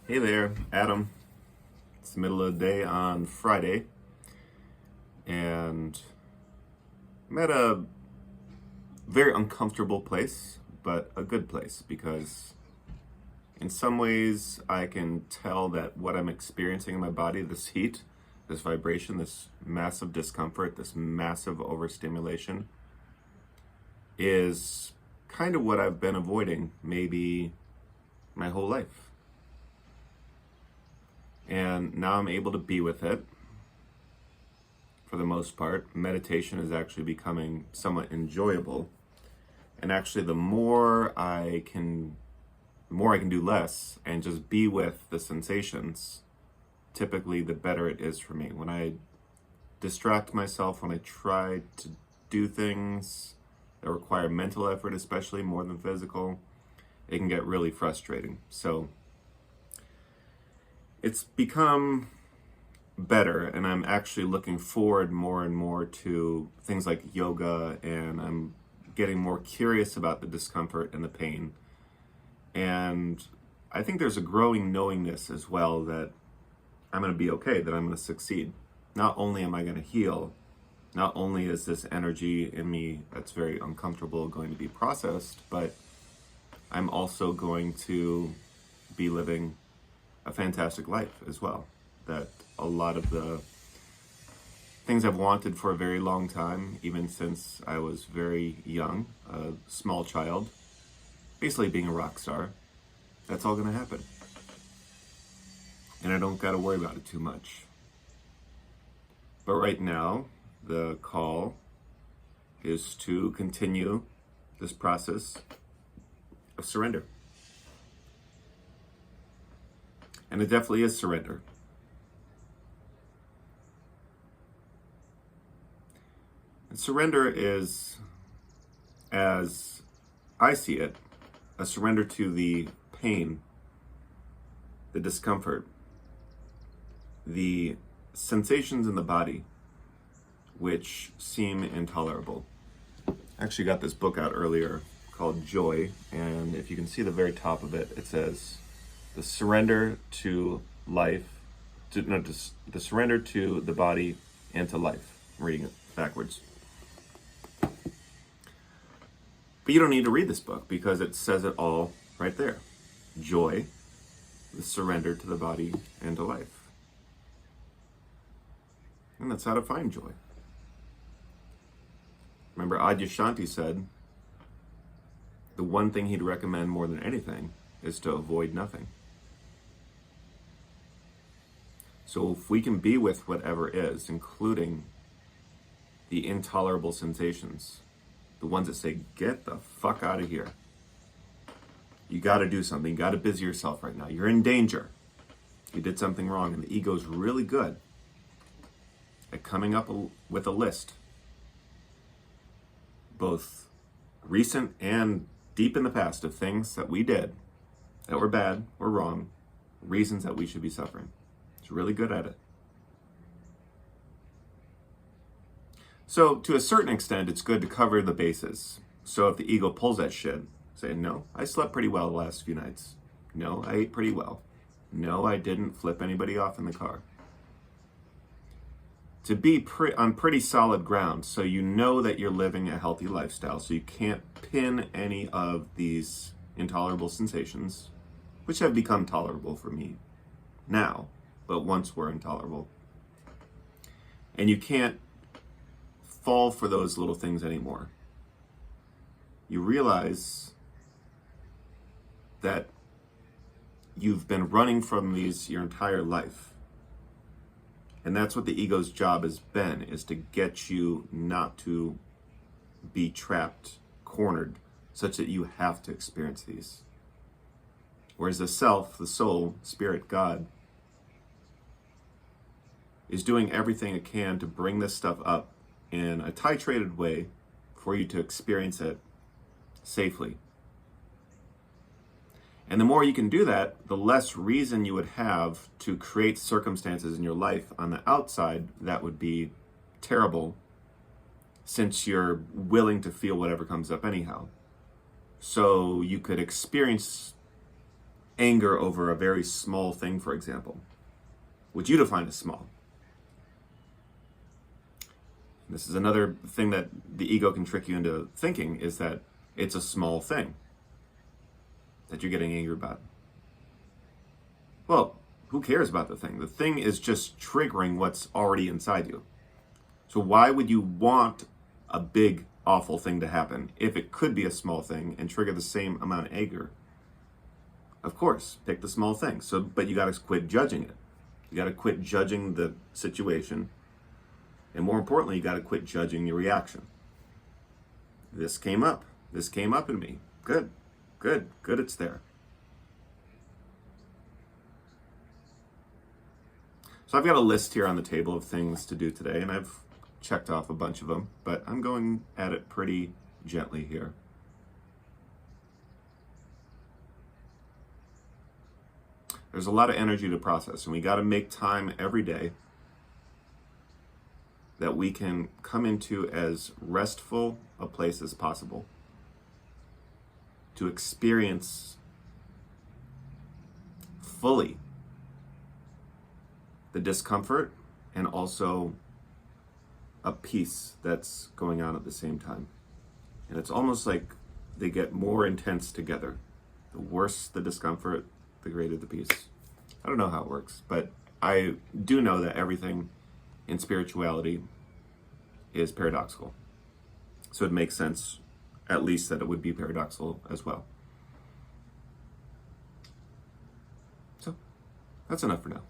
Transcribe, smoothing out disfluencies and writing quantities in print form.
Hey there, Adam. It's the middle of the day on Friday, and I'm at a very uncomfortable place, but a good place because in some ways I can tell that what I'm experiencing in my body, this heat, this vibration, this massive discomfort, this massive overstimulation, is kind of what I've been avoiding maybe my whole life. And now I'm able to be with it for the most part. Meditation is actually becoming somewhat enjoyable. And actually the more I can do less and just be with the sensations, typically the better it is for me. When I distract myself, when I try to do things that require mental effort, especially more than physical, it can get really frustrating. So it's become better, and I'm actually looking forward more and more to things like yoga, and I'm getting more curious about the discomfort and the pain. And I think there's a growing knowingness as well that I'm going to be okay, that I'm going to succeed. Not only am I going to heal, not only is this energy in me that's very uncomfortable going to be processed, but I'm also going to be living a fantastic life as well. That a lot of the things I've wanted for a very long time, even since I was very young, a small child, basically being a rock star, that's all going to happen. And I don't got to worry about it too much. But right now, the call is to continue this process of surrender. And it definitely is surrender. And surrender is, as I see it, a surrender to the pain, the discomfort, the sensations in the body which seem intolerable. I actually got this book out earlier called Joy, and if you can see the very top of it, it says the surrender to life, the surrender to the body and to life. I'm reading it backwards. But you don't need to read this book because it says it all right there. Joy, the surrender to the body and to life. And that's how to find joy. Remember, Adyashanti said the one thing he'd recommend more than anything is to avoid nothing. So if we can be with whatever is, including the intolerable sensations, the ones that say, get the fuck out of here. You got to do something. You got to busy yourself right now. You're in danger. You did something wrong. And the ego's really good at coming up with a list, both recent and deep in the past, of things that we did that were bad or wrong, reasons that we should be suffering. It's really good at it. So to a certain extent, it's good to cover the bases. So if the ego pulls that shit, say, no, I slept pretty well the last few nights. No, I ate pretty well. No, I didn't flip anybody off in the car. To be on pretty solid ground, so you know that you're living a healthy lifestyle, so you can't pin any of these intolerable sensations, which have become tolerable for me now, but once were intolerable. And you can't fall for those little things anymore. You realize that you've been running from these your entire life. And that's what the ego's job has been, is to get you not to be trapped, cornered, such that you have to experience these. Whereas the self, the soul, spirit, God, is doing everything it can to bring this stuff up in a titrated way for you to experience it safely. And the more you can do that, the less reason you would have to create circumstances in your life on the outside that would be terrible, since you're willing to feel whatever comes up anyhow. So you could experience anger over a very small thing, for example, which you define as small. This is another thing that the ego can trick you into thinking, is that it's a small thing that you're getting angry about. Well, who cares about the thing? The thing is just triggering what's already inside you. So why would you want a big, awful thing to happen if it could be a small thing and trigger the same amount of anger? Of course, pick the small thing. But you got to quit judging it. You got to quit judging the situation. And more importantly, you got to quit judging your reaction. This came up. This came up in me. Good, it's there. So I've got a list here on the table of things to do today, and I've checked off a bunch of them, but I'm going at it pretty gently here. There's a lot of energy to process, and we got to make time every day that we can come into as restful a place as possible to experience fully the discomfort and also a peace that's going on at the same time. And it's almost like they get more intense together. The worse the discomfort, the greater the peace. I don't know how it works, but I do know that everything in spirituality is paradoxical. So it makes sense, at least, that it would be paradoxical as well. So that's enough for now.